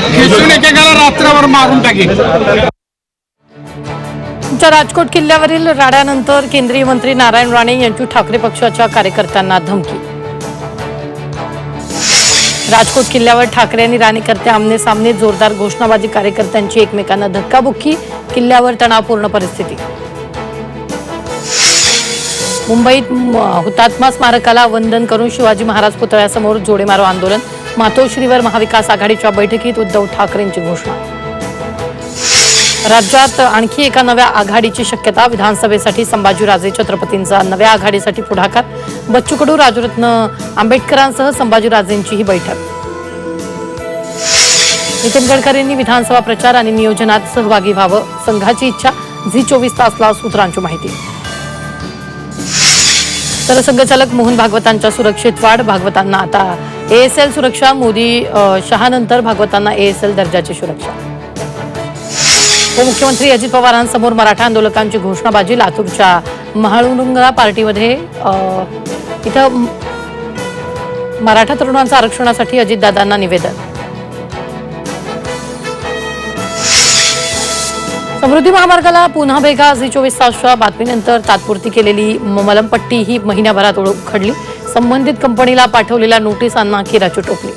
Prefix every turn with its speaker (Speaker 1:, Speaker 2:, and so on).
Speaker 1: खिसून एकेकाला रात्रभर मारून टाकेल।
Speaker 2: राजकोट किल्ल्यावरील राड्यानंतर केंद्रीय मंत्री नारायण राणे यांची ठाकरे पक्षाच्या कार्यकर्त्यांना धमकी। राजकोट किल्ल्यावर ठाकरे आणि राणेकर्ते आमने सामने, जोरदार घोषणाबाजी, कार्यकर्त्यांची एकमेकांना धक्काबुक्की, किल्ल्यावर तणावपूर्ण परिस्थिती। मुंबईत हुतात्मा स्मारकाला वंदन करून शिवाजी महाराज पुतळ्यासमोर जोडेमारो आंदोलन, मातोश्रीवर महाविकास आघाडीच्या बैठकीत उद्धव ठाकरेंची घोषणा। राज्यात आणखी एका नव्या आघाडीची शक्यता, विधानसभेसाठी संभाजीराजे छत्रपतींचा नव्या आघाडीसाठी पुढाकार, बच्चू कडू, राजरत्न आंबेडकरांसह संभाजीराजेंची ही बैठक। नितीन गडकरींनी विधानसभा प्रचार आणि नियोजनात सहभागी व्हावं, संघाची इच्छा, झी24 तासला सूत्रांची माहिती। तर संघचालक मोहन भागवतांच्या सुरक्षेत वाढ, भागवतांना आता एएसएल सुरक्षा, मोदी शहानंतर भागवतांना एएसएल दर्जाची सुरक्षा। उपमुख्यमंत्री अजित पवारांसमोर मराठा आंदोलकांची घोषणाबाजी, लातूरच्या महाळुंगा पार्टीमध्ये इथं मराठा तरुणांच्या आरक्षणासाठी अजितदादांना निवेदन। समृद्धी महामार्गाला पुन्हा भेगा, झी24 तासच्या बातमीनंतर तात्पुरती केलेली मलमपट्टी ही महिन्याभरात उखडली, संबंधित कंपनीला पाठवलेल्या नोटिसांना अखेर टोपली।